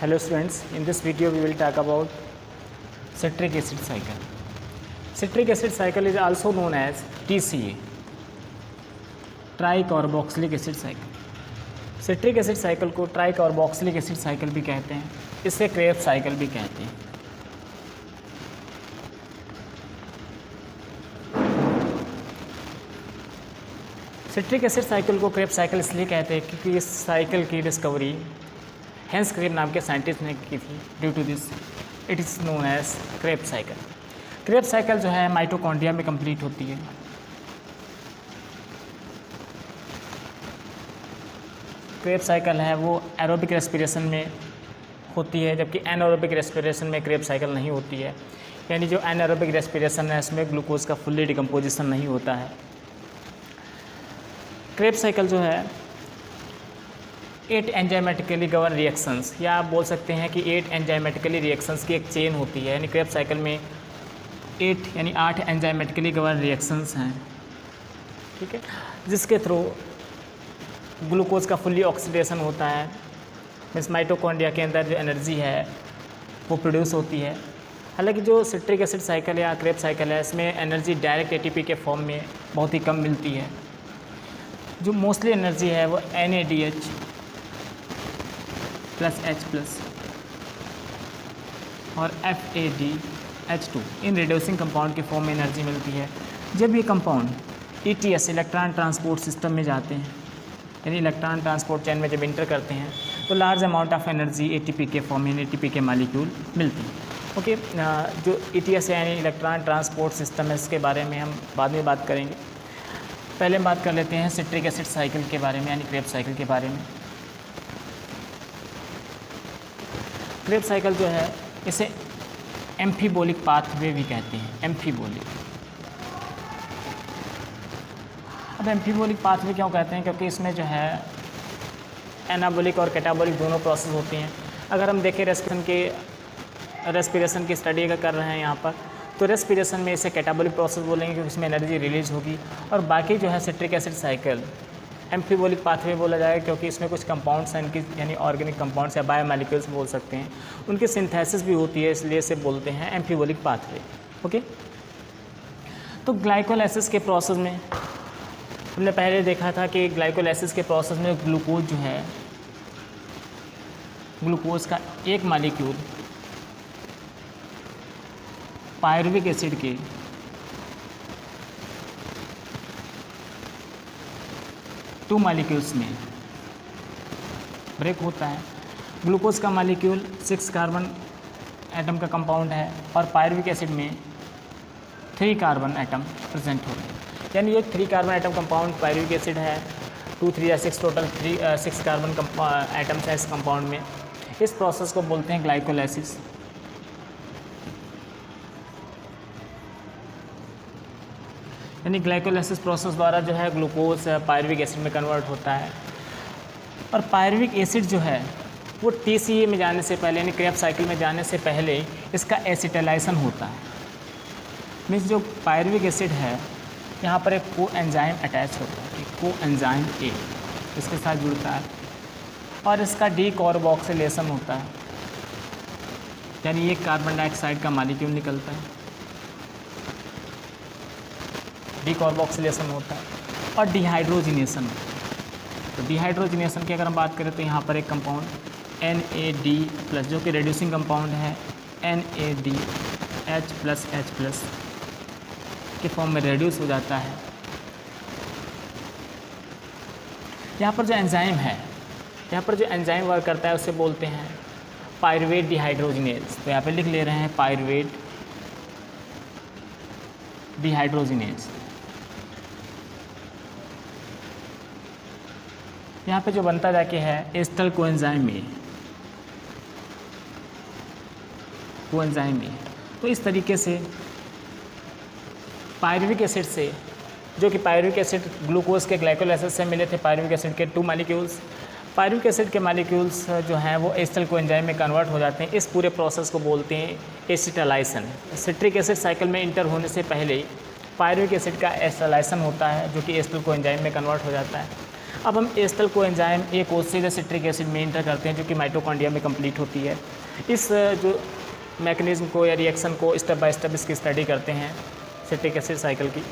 Hello students, in this video we will talk about citric acid cycle. Citric acid cycle is also known as TCA, tricarboxylic acid cycle. Citric acid cycle को tricarboxylic acid cycle भी कहते हैं, इसे Krebs cycle भी कहते हैं। Citric acid cycle को Krebs cycle इसलिए कहते हैं क्योंकि इस साइकिल की डिस्कवरी हेंस क्रेब नाम के साइंटिस्ट ने की थी। Due to this it is known as Krebs cycle. Krebs cycle जो है माइटोकॉन्ड्रिया में कंप्लीट होती है। क्रेब्स साइकिल है वो एरोबिक रेस्पिरेशन में होती है, जबकि एनारोबिक रेस्पिरेशन में क्रेब्स साइकिल नहीं होती है। यानी जो एनारोबिक रेस्पिरेशन है इसमें ग्लूकोज का फुल्ली डिकम्पोजिशन नहीं होता है। क्रेब्स साइकिल जो है 8 एंजाइमेटिकली गवर्न रिएक्शंस, या आप बोल सकते हैं कि 8 एंजाइमेटिकली रिएक्शंस की एक चेन होती है। यानी क्रेब्स साइकिल में 8 एंजाइमेटिकली गवर्न रिएक्शंस हैं, ठीक है, जिसके थ्रू ग्लूकोज का फुल्ली ऑक्सीडेशन होता है। मीन्स माइटोकॉन्ड्रिया के अंदर जो एनर्जी है वो प्रोड्यूस होती है। हालांकि जो सिट्रिक एसिड साइकिल या क्रेब्स साइकिल है इसमें एनर्जी डायरेक्ट एटीपी के फॉर्म में बहुत ही कम मिलती है। जो मोस्टली एनर्जी है वो NADH प्लस H+ और FADH2 इन रिड्यूसिंग कंपाउंड के फॉर्म में एनर्जी मिलती है। जब ये compound ETS electron transport system में जाते हैं, यानी इलेक्ट्रॉन ट्रांसपोर्ट चेन में जब इंटर करते हैं तो large amount of energy ATP के फॉर्म में ATP के मालिक्यूल मिलती है। ओके, जो ETS यानी इलेक्ट्रॉन ट्रांसपोर्ट सिस्टम है इसके बारे में हम बाद में बात करेंगे। पहले बात कर लेते हैं सिट्रिक एसिड साइकिल के बारे में, यानी क्रेब्स साइकिल के बारे में। क्रेब्स साइकिल जो है इसे एम्फीबोलिक पाथवे भी कहते हैं। एम्फीबोलिक, अब एम्फीबोलिक पाथवे क्यों कहते हैं? क्योंकि इसमें जो है एनाबोलिक और कैटाबोलिक दोनों प्रोसेस होती हैं। अगर हम देखें रेस्पिरेशन की स्टडी अगर कर रहे हैं यहाँ पर, तो रेस्पिरेशन में इसे कैटाबोलिक प्रोसेस बोलेंगे क्योंकि इसमें एनर्जी रिलीज होगी। और बाकी जो है सिट्रिक एसिड साइकिल एम्फीबोलिक पाथवे बोला जाएगा क्योंकि इसमें कुछ कंपाउंड्स हैं इनकी, यानी ऑर्गेनिक कंपाउंड्स या बायोमॉलिक्यूल्स बोल सकते हैं, उनकी सिंथेसिस भी होती है, इसलिए इसे बोलते हैं एम्फीबोलिक पाथवे। ओके, तो ग्लाइकोलाइसिस के प्रोसेस में हमने पहले देखा था कि ग्लाइकोलाइसिस के प्रोसेस में ग्लूकोज जो है, ग्लूकोज का एक मालिक्यूल पायरुविक एसिड के टू मालिक्यूल्स में ब्रेक होता है। ग्लूकोज का मालिक्यूल 6 कार्बन एटम का कंपाउंड है और पायरुविक एसिड में 3 कार्बन एटम प्रेजेंट होते हैं। यानी ये 3 carbon atom compound pyruvic acid है, 2 3 या 6 टोटल 6 कार्बन एटम्स है इस कंपाउंड में। इस प्रोसेस को बोलते हैं ग्लाइकोलाइसिस। यानी ग्लाइकोलाइसिस प्रोसेस द्वारा जो है ग्लूकोज पायरुविक एसिड में कन्वर्ट होता है। और पायरुविक एसिड जो है वो TCA में जाने से पहले, यानी क्रेब्स साइकिल में जाने से पहले इसका एसिटाइलेशन होता है। मीन्स जो पायरुविक एसिड है यहाँ पर एक कोएंजाइम अटैच होता है, कोएंजाइम A इसके साथ जुड़ता है और इसका डीकार्बोक्सिलेशन होता है, यानी ये कार्बन डाइऑक्साइड का मालिक्यूल निकलता है, डीकार्बोक्सिलेशन होता है और डिहाइड्रोजिनेशन। तो डिहाइड्रोजिनेशन की अगर हम बात करें तो यहाँ पर एक कंपाउंड NAD+ जो कि रिड्यूसिंग कंपाउंड है NADH+H+ के फॉर्म में रिड्यूस हो जाता है। यहाँ पर जो एंजाइम है, यहाँ पर जो एंजाइम वर्क करता है उसे बोलते हैं पायरुवेट डिहाइड्रोजिनेज। तो यहाँ पे लिख ले रहे हैं पायरुवेट डिहाइड्रोजिनेज। यहाँ पे जो बनता जाके है ester coenzyme A, coenzyme A। तो इस तरीके से पायरुविक एसिड से, जो कि पायरुविक एसिड ग्लूकोज के ग्लाइकोलाइसिस से मिले थे, पायरुविक एसिड के 2 मालिक्यूल्स, पायरुविक एसिड के मालिक्यूल्स जो हैं वो एस्टर कोएंजाइम में कन्वर्ट हो जाते हैं। इस पूरे प्रोसेस को बोलते हैं एसिटाइलेशन। सिट्रिक एसिड साइकिल में इंटर होने से पहले पायरुविक एसिड का एसिटाइलेशन होता है जो कि एस्टर कोएंजाइम में कन्वर्ट हो जाता है। अब हम एस्टर कोएंजाइम ए को सीधे सिट्रिक एसिड में इंटर करते हैं जो कि माइटोकॉन्ड्रिया में कंप्लीट होती है। इस जो मैकेनिज्म को या रिएक्शन को स्टेप बाय स्टेप इसकी स्टडी करते हैं सिट्रिक एसिड साइकिल की।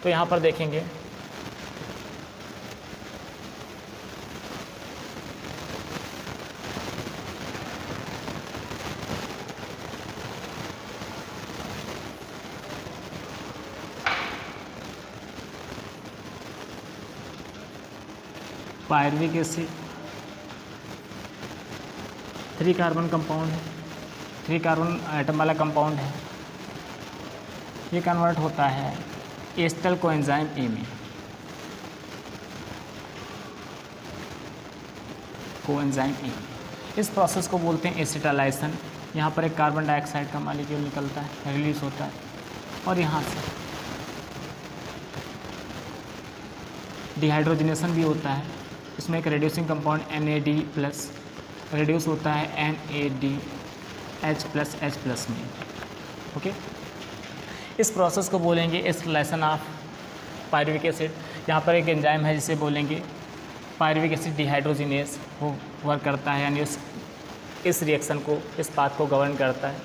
तो यहाँ पर देखेंगे पायरुविक एसिड 3 कार्बन कंपाउंड है, 3 कार्बन एटम वाला कंपाउंड है। ये कन्वर्ट होता है एस्टर कोएंजाइम ए में। कोएंजाइम ए इस प्रोसेस को बोलते हैं एसिटाइलेशन। यहाँ पर एक कार्बन डाइऑक्साइड का मॉलिक्यूल निकलता है, रिलीज होता है, और यहाँ से डिहाइड्रोजनेशन भी होता है। इसमें एक रेड्यूसिंग कंपाउंड NAD+ रिड्यूस होता है NADH+H+ में। ओके, इस प्रोसेस को बोलेंगे एसिटाइलेशन ऑफ पायरुविक एसिड। यहाँ पर एक एंजाइम है जिसे बोलेंगे पायरुविक एसिड डिहाइड्रोजिनेस, वो वर्क करता है, यानी इस रिएक्शन को, इस पाथ को गवर्न करता है।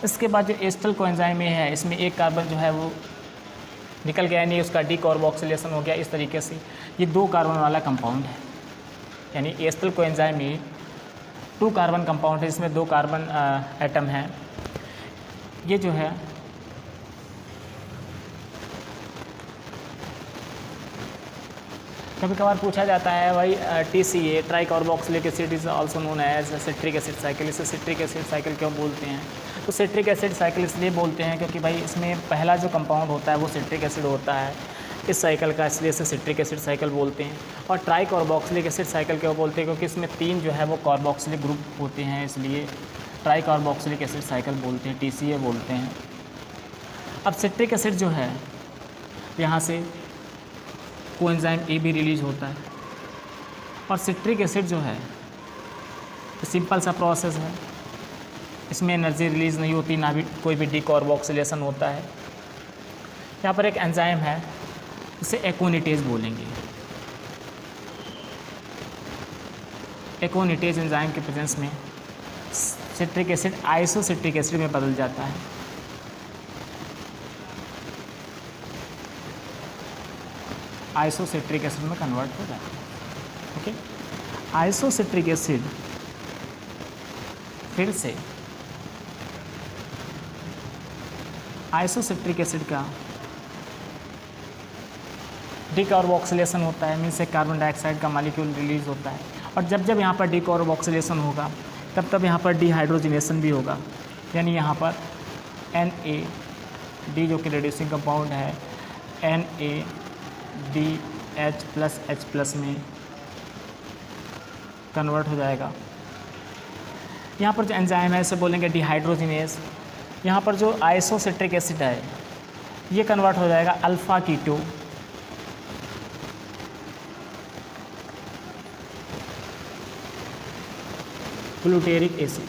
इसके बाद जो एस्टर कोएंजाइम में है, इसमें एक कार्बन जो है वो निकल गया, यानी उसका डीकार्बोक्सिलेशन हो गया। इस तरीके से ये 2 कार्बन वाला कंपाउंड है, यानी एस्टर कोएंजाइम में 2 कार्बन कंपाउंड है, इसमें 2 कार्बन एटम है। ये जो है कभी कभार पूछा जाता है भाई TCA tricarboxylic acid is also known as citric acid cycle. इसे सिट्रिक एसिड साइकिल क्यों बोलते हैं? तो सिट्रिक एसिड साइकिल इसलिए बोलते हैं क्योंकि भाई इसमें पहला जो कंपाउंड होता है वो सिट्रिक एसिड होता है इस साइकिल का, इसलिए इसे सिट्रिक एसिड साइकिल बोलते हैं। और ट्राइकार्बोक्सिलिक एसिड साइकिल क्यों बोलते हैं? क्योंकि इसमें 3 जो है वो कार्बोक्सिलिक ग्रुप होते हैं, इसलिए ट्राइकार्बोक्सिलिक एसिड साइकिल बोलते हैं, TCA बोलते हैं। अब सिट्रिक एसिड जो है यहाँ से कोएंजाइम ए भी रिलीज होता है, और सिट्रिक एसिड जो है सिंपल सा प्रोसेस है, इसमें एनर्जी रिलीज़ नहीं होती, ना भी कोई भी डीकार्बोक्सिलेशन होता है। यहाँ पर एक एंजाइम है, इसे एकोनिटेज बोलेंगे। एकोनिटेज एंजाइम के प्रेजेंस में सिट्रिक एसिड आइसोसिट्रिक एसिड में बदल जाता है। आइसोसिट्रिक एसिड में कन्वर्ट हो जाता है। ओके, आइसोसिट्रिक एसिड फिर से आइसोसिट्रिक एसिड का डीकार्बोक्सिलेशन होता है, मीन्स एक कार्बन डाइऑक्साइड का मॉलिक्यूल रिलीज होता है। और जब जब यहाँ पर डीकार्बोक्सिलेशन होगा तब तब यहाँ पर डिहाइड्रोजिनेशन भी होगा, यानी यहाँ पर NAD जो कि रेड्यूसिंग कंपाउंड है NADH+H+ में कन्वर्ट हो जाएगा। यहाँ पर जो एंजाइम है इसे बोलेंगे डिहाइड्रोजिनेस। यहाँ पर जो आइसोसिट्रिक एसिड है ये कन्वर्ट हो जाएगा alpha keto glutaric acid.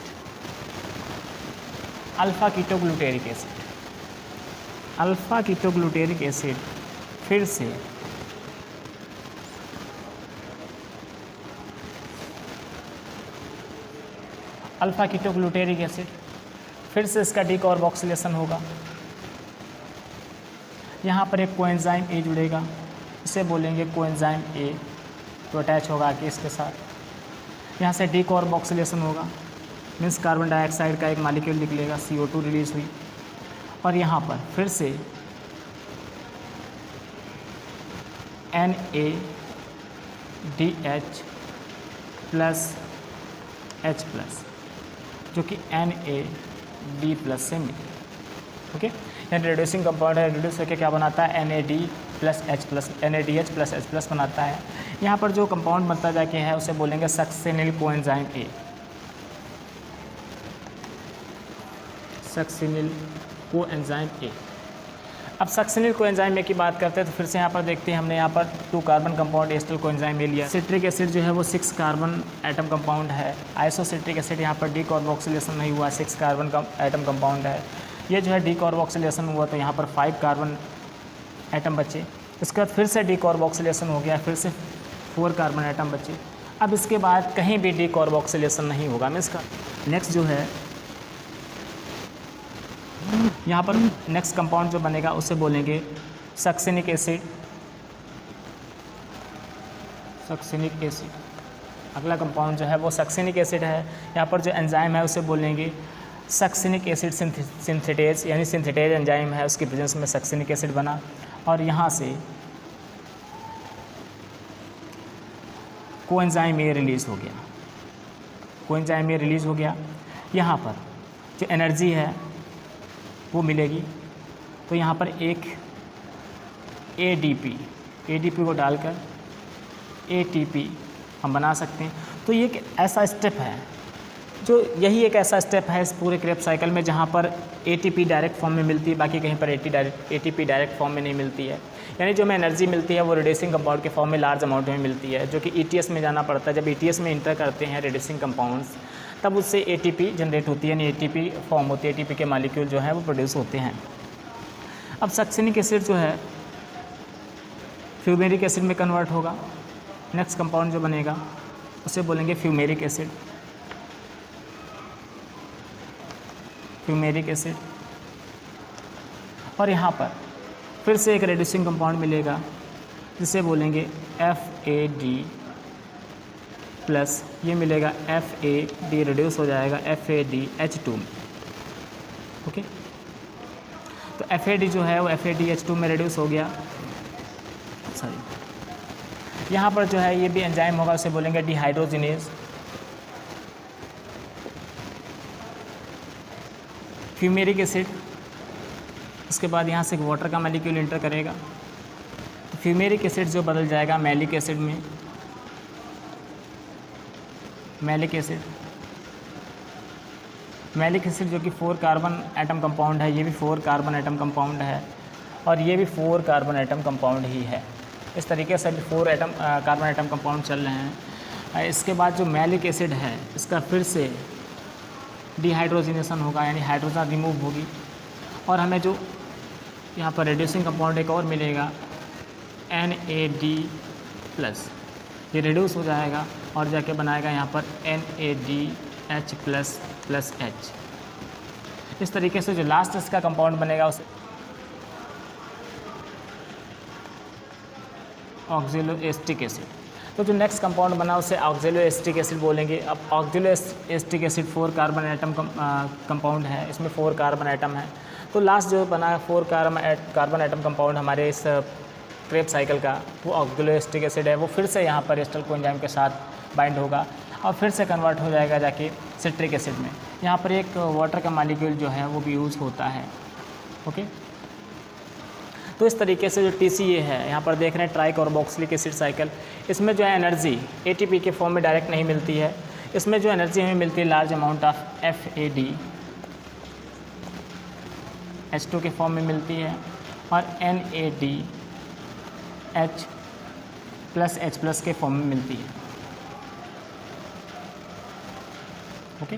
Alpha keto glutaric acid, alpha keto glutaric acid फिर से अल्फ़ा कीटो ग्लूटेरिक एसिड, फिर से इसका डीकार्बोक्सिलेशन होगा। यहाँ पर एक कोएंजाइम ए जुड़ेगा, इसे बोलेंगे कोएंजाइम ए, तो अटैच होगा कि इसके साथ यहाँ से डीकार्बोक्सिलेशन होगा, मीन्स कार्बन डाइऑक्साइड का एक मॉलिक्यूल निकलेगा, CO2 रिलीज हुई। और यहाँ पर फिर से NADH+H+ जो कि NAD+ से मिले। ओके, यानी रेड्यूसिंग कंपाउंड है, रिड्यूस होकर क्या बनाता है NADH+H+ बनाता है। यहाँ पर जो कंपाउंड बनता जाके है उसे बोलेंगे succinyl coenzyme A. Succinyl coenzyme A. अब सक्सिनिल कोएंजाइम ए की बात करते हैं तो फिर से यहाँ पर देखते हैं, हमने यहाँ पर 2 carbon compound ester coenzyme A लिया। सिट्रिक एसिड जो है वो 6 कार्बन एटम कंपाउंड है। आइसोसिट्रिक एसिड यहाँ पर डीकार्बोक्सिलेशन नहीं हुआ, 6 कार्बन एटम कंपाउंड है। ये जो है डीकार्बोक्सिलेशन हुआ तो यहाँ पर 5 कार्बन एटम बचे, इसके बाद फिर से डीकार्बोक्सिलेशन हो गया, फिर से 4 कार्बन आइटम बचे। अब इसके बाद कहीं भी डीकार्बोक्सिलेशन नहीं होगा। मीन्स का नेक्स्ट जो है यहाँ पर नेक्स्ट कंपाउंड जो बनेगा उसे बोलेंगे सक्सिनिक एसिड। सक्सिनिक एसिड अगला कंपाउंड जो है वो सक्सिनिक एसिड है। यहाँ पर जो एंजाइम है उसे बोलेंगे सक्सिनिक एसिड सिंथेटेज, यानी सिंथेटेज एंजाइम है, उसकी प्रेजेंस में सक्सिनिक एसिड बना। और यहाँ से कोएंजाइम ए रिलीज़ हो गया। कोएंजाइम ए रिलीज़ हो गया। यहाँ पर जो एनर्जी है वो मिलेगी। तो यहाँ पर एक ADP को डालकर ATP हम बना सकते हैं। तो ये एक ऐसा स्टेप है यही एक ऐसा स्टेप है इस पूरे क्रेब्स साइकिल में जहाँ पर ATP डायरेक्ट फॉर्म में मिलती है, बाकी कहीं पर ATP डायरेक्ट फॉर्म में नहीं मिलती है। यानी जो हमें एनर्जी मिलती है वो रिड्यूसिंग कंपाउंड के फॉर्म में लार्ज अमाउंट में मिलती है, जो कि ETS में जाना पड़ता है। जब ETS में इंटर करते हैं रिड्यूसिंग कंपाउंड्स तब उससे ATP जनरेट होती है, यानी ATP फॉर्म होती है, ATP के मालिक्यूल जो है वो प्रोड्यूस होते हैं। अब सक्सिनिक एसिड जो है फ्यूमेरिक एसिड में कन्वर्ट होगा। नेक्स्ट कंपाउंड जो बनेगा उसे बोलेंगे फ्यूमेरिक एसिड। Fumaric acid. और यहाँ पर फिर से एक रिड्यूसिंग कंपाउंड मिलेगा जिसे बोलेंगे FAD प्लस, ये मिलेगा FAD रिड्यूस हो जाएगा FADH2 में। ओके, तो FAD जो है वो FADH2 में रिड्यूस हो गया। सॉरी, यहाँ पर जो है ये भी एंजाइम होगा, उसे बोलेंगे डिहाइड्रोजिनेज। फ्यूमेरिक एसिड, उसके बाद यहाँ से वाटर का मॉलिक्यूल इंटर करेगा तो फ्यूमेरिक एसिड जो बदल जाएगा मैलिक एसिड में। मैलिक एसिड जो कि 4 कार्बन एटम कंपाउंड है, ये भी 4 कार्बन एटम कंपाउंड है और ये भी 4 कार्बन एटम कंपाउंड ही है। इस तरीके से भी 4 कार्बन एटम कंपाउंड चल रहे हैं। इसके बाद जो मैलिक एसिड है इसका फिर से डिहाइड्रोजिनेशन होगा, यानी हाइड्रोजन रिमूव होगी और हमें जो यहाँ पर रिड्यूसिंग कंपाउंड एक और मिलेगा NAD प्लस, ये रिड्यूस हो जाएगा और जाके बनाएगा यहाँ पर NADH प्लस H। इस तरीके से जो लास्ट इसका कंपाउंड बनेगा उसे ऑक्जेलोएस्टिक एसिड। तो जो नेक्स्ट कंपाउंड बना उसे ऑक्जेलोएस्टिक एसिड बोलेंगे। अब ऑक्जेलोएस्टिक एसिड 4 कार्बन एटम कंपाउंड है, इसमें 4 कार्बन एटम है। तो लास्ट जो बना 4 कार्बन एटम कंपाउंड हमारे इस क्रेब्स साइकिल का वो ऑक्जेलोएस्टिक एसिड है। वो फिर से यहाँ पर एस्टर कोएंजाइम के साथ बाइंड होगा और फिर से कन्वर्ट हो जाएगा जाके सिट्रिक एसिड में। यहाँ पर एक वाटर का मॉलिक्यूल जो है वो भी यूज़ होता है। ओके, तो इस तरीके से जो TCA है यहाँ पर देख रहे हैं ट्राइकार्बोक्सिलिक एसिड साइकिल, इसमें जो है एनर्जी ATP के फॉर्म में डायरेक्ट नहीं मिलती है। इसमें जो एनर्जी हमें मिलती है लार्ज अमाउंट ऑफ FADH2 के फॉर्म में मिलती है और NADH प्लस H प्लस के फॉर्म में मिलती है। ओके।